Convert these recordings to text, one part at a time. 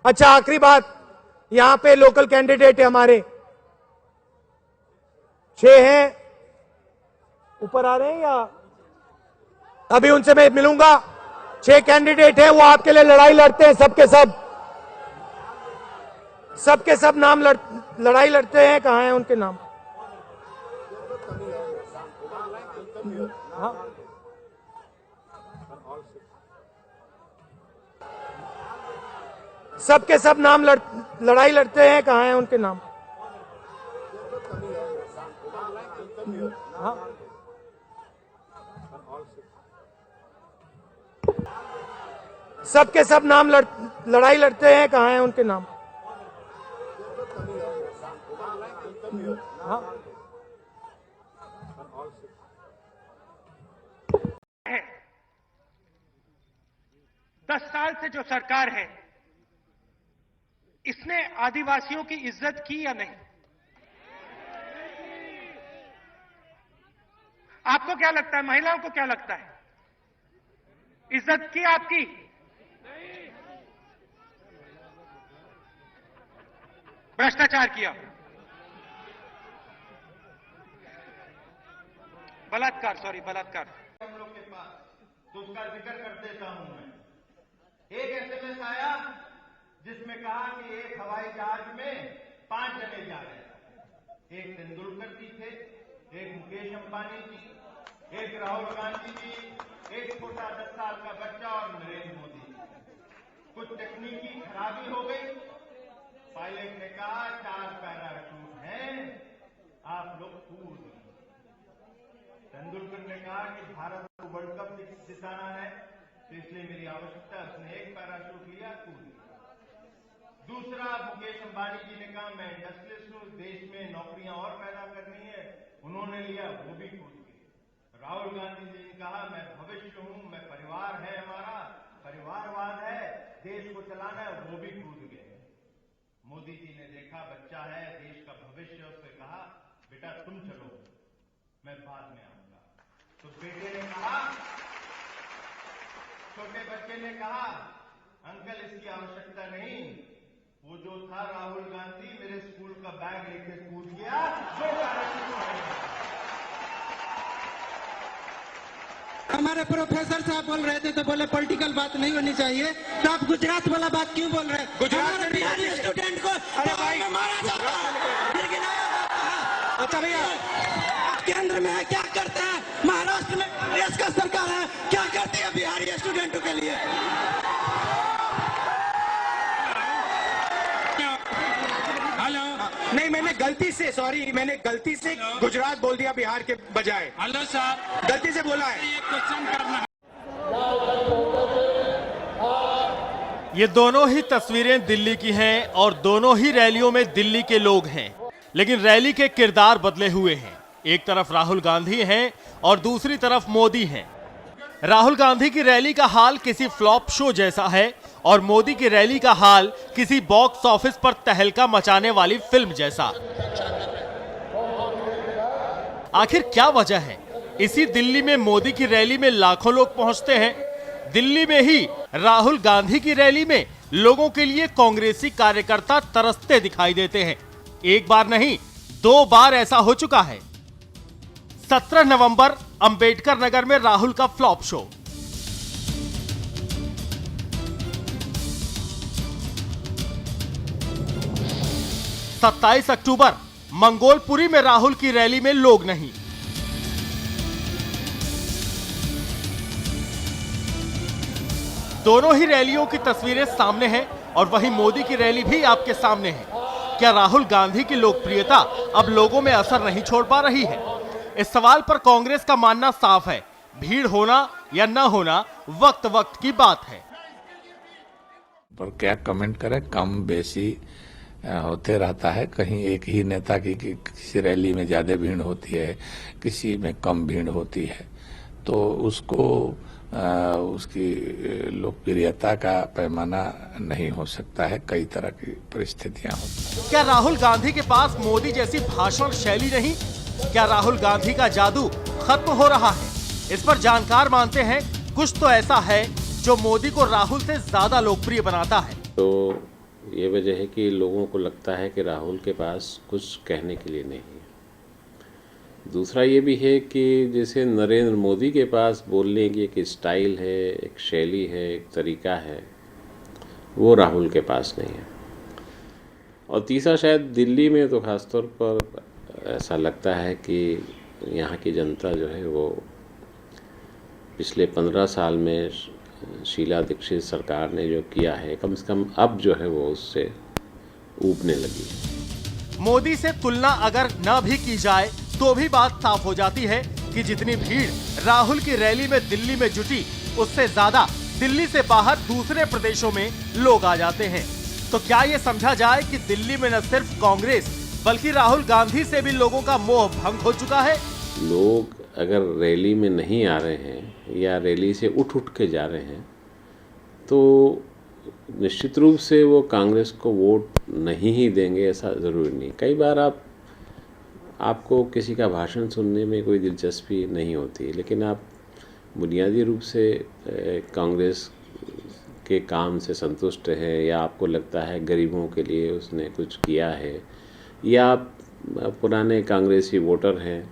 अच्छा, आखिरी बात, यहां पे लोकल कैंडिडेट है हमारे 6 हैं, ऊपर आ रहे हैं या अभी उनसे मैं मिलूंगा। 6 कैंडिडेट हैं, वो आपके लिए लड़ाई लड़ते हैं, सबके सब नाम लड़ाई लड़ते हैं। कहां हैं उनके नाम? हाँ, सबके सब नाम लड़ाई लड़ते हैं। कहां हैं उनके नाम? हाँ, सबके सब नाम लड़ाई लड़ते हैं। कहां हैं उनके नाम? हाँ, है 10 साल से जो सरकार है, इसने आदिवासियों की इज्जत की या नहीं? आपको क्या लगता है? महिलाओं को क्या लगता है? इज्जत की आपकी? भ्रष्टाचार किया, बलात्कार, हम लोग के पास, तो उसका जिक्र कर देता हूं मैं। एक एसएमएस आया जिसमें कहा कि एक हवाई जहाज में 5 जने जा रहे थे। एक तेंदुलकर जी थे, एक मुकेश अंबानी जी, एक राहुल गांधी जी, एक छोटा 10 साल का बच्चा और नरेंद्र मोदी जी। कुछ तकनीकी खराबी हो गई। पायलट ने कहा 4 पैराशूट हैं, आप लोग कूद। तेंदुलकर ने कहा कि भारत को वर्ल्ड कप जिताना है, तो इसलिए मेरी आवश्यकता है। उसने एक पैराशूट लिया, कूद गया। दूसरा, मुकेश अंबानी जी ने कहा मैं इंडस्ट्रियलिस्ट हूं, देश में नौकरियां और पैदा करनी है, उन्होंने लिया, वो भी कूद गए। राहुल गांधी जी ने कहा मैं भविष्य हूं, मैं परिवार है, हमारा परिवारवाद है, देश को चलाना है, वो भी कूद गए। मोदी जी ने देखा बच्चा है, देश का भविष्य, उससे कहा बेटा तुम चलो, मैं बाद में आऊंगा। तो बेटे ने कहा, छोटे बच्चे ने कहा अंकल इसकी आवश्यकता नहीं। वो जो था राहुल गांधी मेरे स्कूल का बैग लेके कूद गया, जो हमारे प्रोफेसर साहब बोल रहे थे तो बोले पॉलिटिकल बात नहीं होनी चाहिए, तो आप गुजरात वाला बात क्यों बोल रहे हैं? गुजरात में बिहारी स्टूडेंट को अरे भाई, मारा जाता है, गिरगिटाया जाता है। अच्छा भैया, केंद्र में है क्या करते हैं? महाराष्ट्र में कांग्रेस का सरकार है, क्या करती है बिहारी स्टूडेंटों के लिए? हेलो, नहीं मैंने गलती से गुजरात बोल दिया बिहार के बजाय। हेलो सर, गलती से बोला है। ये क्वेश्चन करना है। ये दोनों ही तस्वीरें दिल्ली की हैं और दोनों ही रैलियों में दिल्ली के लोग हैं, लेकिन रैली के किरदार बदले हुए हैं। एक तरफ राहुल गांधी हैं और दूसरी तरफ मोदी हैं। राहुल गांधी की रैली का हाल किसी फ्लॉप शो जैसा है और मोदी की रैली का हाल किसी बॉक्स ऑफिस पर तहलका मचाने वाली फिल्म जैसा। आखिर क्या वजह है? इसी दिल्ली में मोदी की रैली में लाखों लोग पहुंचते हैं, दिल्ली में ही राहुल गांधी की रैली में लोगों के लिए कांग्रेसी कार्यकर्ता तरसते दिखाई देते हैं। एक बार नहीं, 2 बार ऐसा हो चुका है। 17 नवंबर अंबेडकर नगर में राहुल का फ्लॉप शो, 27 अक्टूबर मंगोलपुरी में राहुल की रैली में लोग नहीं। दोनों ही रैलियों की तस्वीरें सामने हैं और वहीं मोदी की रैली भी आपके सामने है। क्या राहुल गांधी की लोकप्रियता अब लोगों में असर नहीं छोड़ पा रही है? इस सवाल पर कांग्रेस का मानना साफ है, भीड़ होना या न होना वक्त वक्त की बात है। पर क्या कमेंट करें, कम बेसी होते रहता है। कहीं एक ही नेता की किसी रैली में ज्यादा भीड़ होती है, किसी में कम भीड़ होती है, तो उसको उसकी लोकप्रियता का पैमाना नहीं हो सकता है। कई तरह की परिस्थितियां होती हैं। क्या राहुल गांधी के पास मोदी जैसी भाषण शैली नहीं? क्या राहुल गांधी का जादू खत्म हो रहा है? इस पर जानकार मानते हैं कुछ तो ऐसा है जो मोदी को राहुल से ज्यादा लोकप्रिय बनाता है। तो ये वजह है कि लोगों को लगता है कि राहुल के पास कुछ कहने के लिए नहीं है। दूसरा ये भी है कि जैसे नरेंद्र मोदी के पास बोलने की एक स्टाइल है, एक शैली है, एक तरीका है, वो राहुल के पास नहीं है। और तीसरा शायद दिल्ली में तो ख़ासतौर पर ऐसा लगता है कि यहाँ की जनता जो है वो पिछले 15 साल में शीला दीक्षित सरकार ने जो किया है, कम से कम अब जो है वो उससे ऊबने लगी है। मोदी से तुलना अगर न भी की जाए तो भी बात साफ हो जाती है कि जितनी भीड़ राहुल की रैली में दिल्ली में जुटी, उससे ज्यादा दिल्ली से बाहर दूसरे प्रदेशों में लोग आ जाते हैं। तो क्या ये समझा जाए कि दिल्ली में न सिर्फ कांग्रेस बल्कि राहुल गांधी से भी लोगों का मोह भंग हो चुका है? लोग अगर रैली में नहीं आ रहे हैं या रैली से उठ के जा रहे हैं तो निश्चित रूप से वो कांग्रेस को वोट नहीं ही देंगे, ऐसा ज़रूरी नहीं। कई बार आपको किसी का भाषण सुनने में कोई दिलचस्पी नहीं होती, लेकिन आप बुनियादी रूप से कांग्रेस के काम से संतुष्ट है या आपको लगता है गरीबों के लिए उसने कुछ किया है या आप पुराने कांग्रेसी वोटर हैं,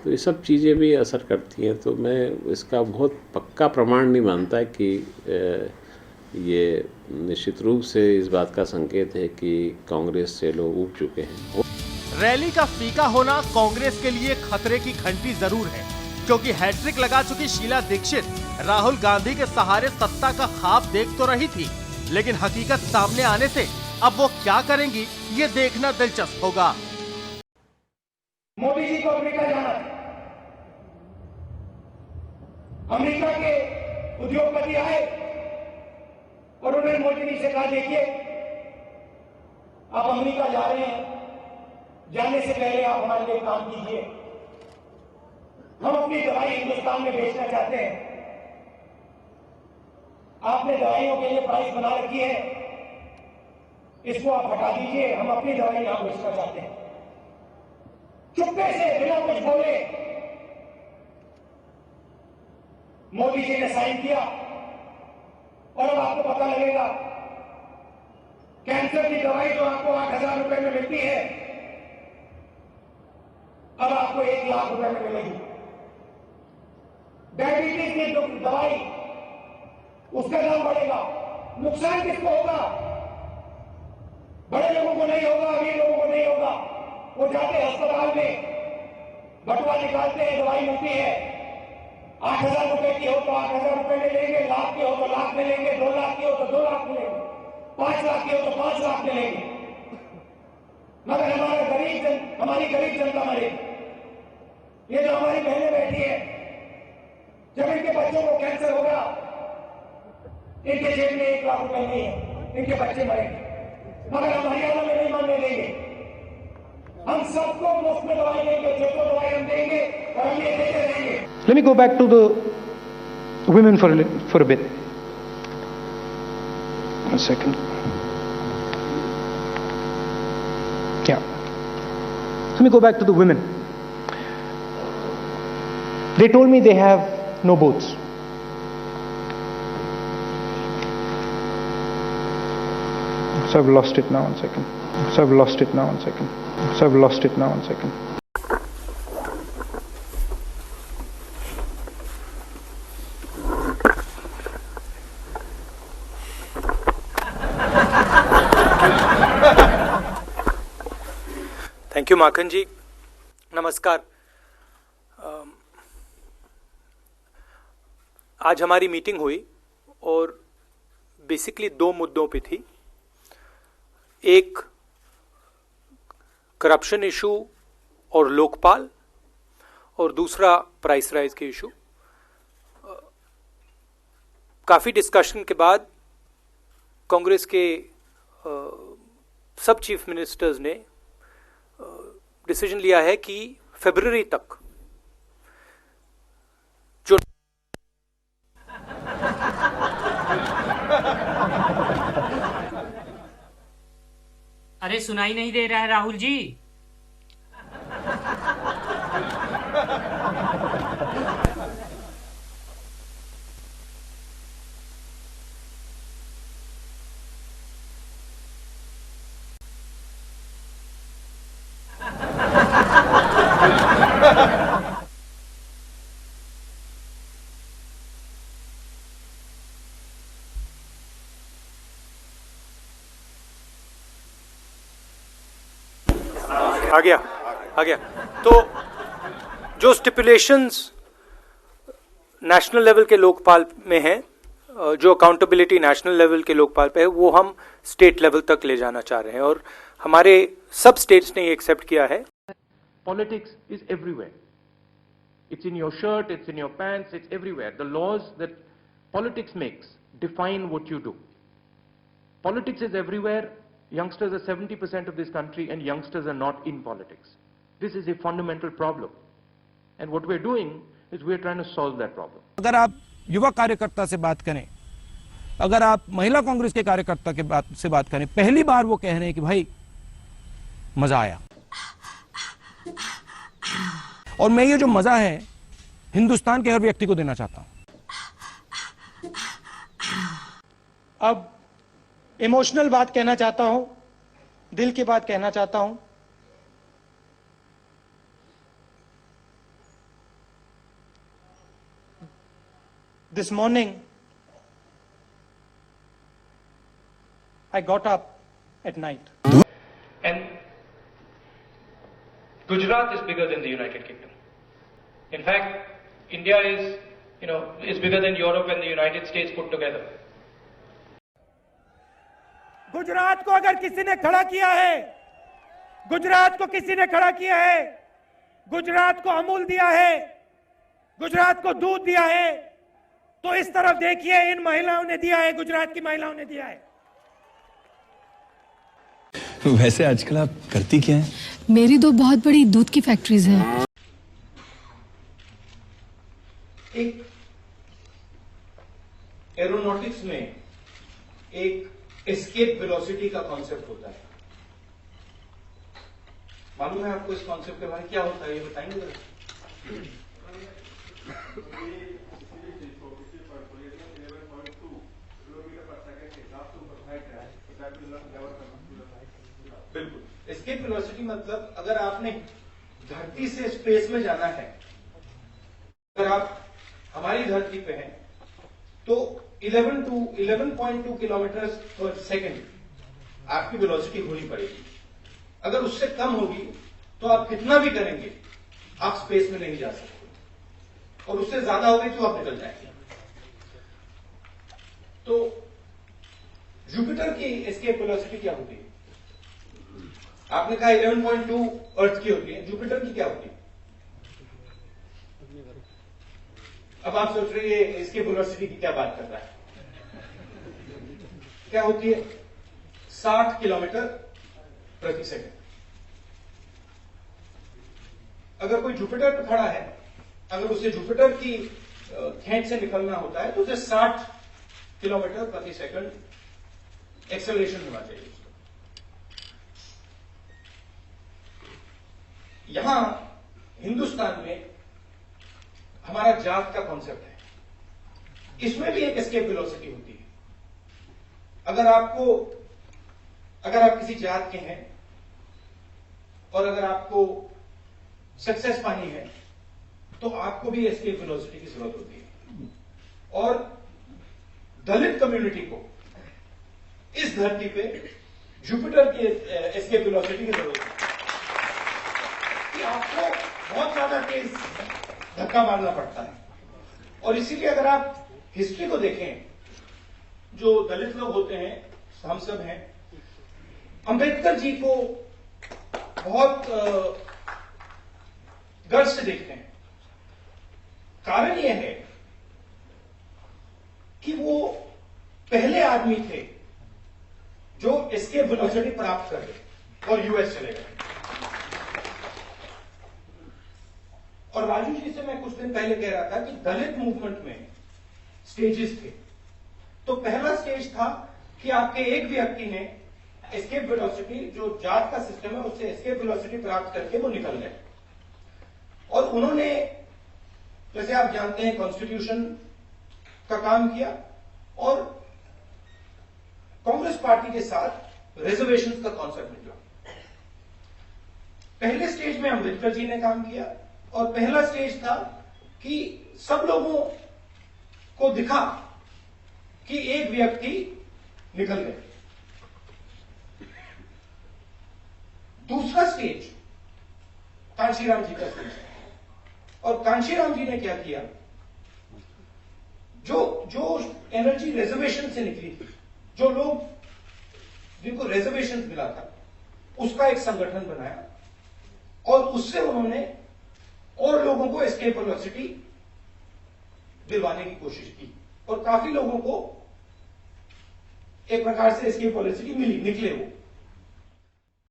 तो ये सब चीज़ें भी असर करती हैं। तो मैं इसका बहुत पक्का प्रमाण नहीं मानता कि ये निश्चित रूप से इस बात का संकेत है कि कांग्रेस से लोग ऊब चुके हैं। रैली का फीका होना कांग्रेस के लिए खतरे की घंटी जरूर है, क्योंकि हैट्रिक लगा चुकी शीला दीक्षित राहुल गांधी के सहारे सत्ता का ख्वाब देख तो रही थी, लेकिन हकीकत सामने आने से अब वो क्या करेंगी ये देखना दिलचस्प होगा। मोदी जी को अमेरिका जाना था। अमेरिका के उद्योगपति आए और उन्होंने मोदी जी से कहा, देखिए आप अमेरिका जा रहे हैं, जाने से पहले आप हमारे लिए काम कीजिए। हम अपनी दवाई हिंदुस्तान में बेचना चाहते हैं। आपने दवाइयों के लिए प्राइस बना रखी है, इसको आप हटा दीजिए, हम अपनी दवाई यहां बेचना चाहते हैं। चुप्पे से बिना कुछ बोले मोदी जी ने साइन किया और अब आपको पता लगेगा कैंसर की दवाई जो आपको 8,000 रुपए में मिलती है अब आपको 1 लाख रुपए में मिलेगी। डायबिटीज की दवाई उसका दाम बढ़ेगा। नुकसान किसको होगा? बड़े लोगों को नहीं होगा, अमीर लोगों को नहीं होगा। वो जाते अस्पताल में बटुआ निकालते हैं, दवाई मिलती है। 8,000 रुपए की हो तो 8,000 रुपए में लेंगे, लाख की हो तो लाख में लेंगे, 2 लाख की हो तो 2 लाख में लेंगे, 5 लाख की हो तो 5 लाख में लेंगे। मगर हमारी गरीब जनता मरेगी। ये जो हमारी बहनें बैठी है, जब इनके बच्चों को कैंसर होगा, इनके जेब में 1 लाख रुपए नहीं है, इनके बच्चे मरेंगे। मगर हम हरियाणा में नहीं मानने देंगे। हम सबको मुफ्त में दवाई देंगे, जो दवाई हम देंगे और हम ये देते रहेंगे। Let me go back to the women for a bit. A second. Yeah. Let me go back to the women. They told me they have no booths. So I've lost it now, 1 second. So I've lost it now, 1 second. So I've lost it now, 1 second. Thank you Makhan ji, नमस्कार। आज हमारी meeting हुई और basically 2 मुद्दों पे थी। एक corruption issue और लोकपाल, और दूसरा प्राइस राइज के इशू। काफ़ी डिस्कशन के बाद कांग्रेस के सब चीफ मिनिस्टर्स ने डिसीजन लिया है कि फरवरी तक जो अरे सुनाई नहीं दे रहा है राहुल जी? आ गया। तो जो स्टिपुलेशंस नेशनल लेवल के लोकपाल में हैं, जो अकाउंटेबिलिटी नेशनल लेवल के लोकपाल पे है, वो हम स्टेट लेवल तक ले जाना चाह रहे हैं और हमारे सब स्टेट्स ने ये एक्सेप्ट किया है। Politics is everywhere. It's in your shirt, it's in your pants, it's everywhere. The laws that politics makes define what you do. Politics is everywhere. Youngsters are 70% of this country and youngsters are not in politics. This is a fundamental problem. And what we're doing is we're trying to solve that problem. अगर आप युवा कार्यकर्ता से बात करें, अगर आप महिला कांग्रेस के कार्यकर्ता से बात करें, पहली बार वो कह रहे हैं कि भाई मजा आया। और मैं ये जो मजा है हिंदुस्तान के हर व्यक्ति को देना चाहता हूं। अब इमोशनल बात कहना चाहता हूं, दिल की बात कहना चाहता हूं। This morning I got up at night and Gujarat is bigger than the United Kingdom. In fact, India is bigger than Europe and the United States put together. Gujarat को अगर किसी ने खड़ा किया है, गुजरात को किसी ने खड़ा किया है, गुजरात को अमूल दिया है, गुजरात को दूध दिया है, तो इस तरफ देखिए, इन महिलाओं ने दिया है, गुजरात की महिलाओं ने दिया है। वैसे आजकल आप करती क्या हैं? मेरी 2 बहुत बड़ी दूध की फैक्ट्रीज हैं। एक एरोनॉटिक्स में एक एस्केप वेलोसिटी का कॉन्सेप्ट होता है। मालूम है आपको इस कॉन्सेप्ट के बारे में क्या होता है, ये बताएंगे जरा? बिल्कुल, एस्केप वेलोसिटी मतलब अगर आपने धरती से स्पेस में जाना है, अगर आप हमारी धरती पे हैं तो 11.2 किलोमीटर पर सेकंड आपकी वेलोसिटी होनी पड़ेगी। अगर उससे कम होगी तो आप कितना भी करेंगे आप स्पेस में नहीं जा सकते, और उससे ज्यादा होगी तो आप निकल जाएंगे। तो जुपिटर की एस्केप वेलोसिटी क्या होती है? आपने कहा 11.2 अर्थ की होती है, जुपिटर की क्या होती है? अब आप सोच रहे हैं इसके वेलोसिटी की क्या बात कर रहा है? क्या होती है? 60 किलोमीटर प्रति सेकंड। अगर कोई जुपिटर पर खड़ा है, अगर उसे juपिटर की खेंच से निकलना होता है तो उसे 60 किलोमीटर प्रति सेकंड एक्सेलरेशन होना चाहिए। यहां हिंदुस्तान में हमारा जात का कॉन्सेप्ट है, इसमें भी एक एस्केप वेलोसिटी होती है। अगर आप किसी जात के हैं और अगर आपको सक्सेस पानी है तो आपको भी एस्केप वेलोसिटी की जरूरत होती है। और दलित कम्युनिटी को इस धरती पे जुपिटर की एस्केप वेलोसिटी की जरूरत है कि आपको बहुत ज्यादा तेज धक्का मारना पड़ता है। और इसीलिए अगर आप हिस्ट्री को देखें, जो दलित लोग होते हैं, हम सब हैं, अंबेडकर जी को बहुत गर्व से देखते हैं। कारण यह है कि वो पहले आदमी थे जो एस्केप वेलोसिटी प्राप्त कर गए और यूएस चले गए। और राजू जी से मैं कुछ दिन पहले कह रहा था कि दलित मूवमेंट में स्टेजेस थे। तो पहला स्टेज था कि आपके एक व्यक्ति ने एस्केप वेलोसिटी, जो जात का सिस्टम है, उससे एस्केप वेलोसिटी प्राप्त करके वो निकल गए। और उन्होंने, जैसे आप जानते हैं, कॉन्स्टिट्यूशन का काम किया और कांग्रेस पार्टी के साथ रिजर्वेशन का कॉन्सेप्ट निकला। पहले स्टेज में अंबेडकर जी ने काम किया और पहला स्टेज था कि सब लोगों को दिखा कि एक व्यक्ति निकल गए। दूसरा स्टेज कांशीराम जी का स्पीच। और कांशीराम जी ने क्या किया, जो एनर्जी रिजर्वेशन से निकली थी, जो लोग जिनको रिजर्वेशन मिला था, उसका एक संगठन बनाया और उससे उन्होंने और लोगों को एस्केप वेलोसिटी दिलवाने की कोशिश की और काफी लोगों को एक प्रकार से एस्केप वेलोसिटी मिली, निकले वो।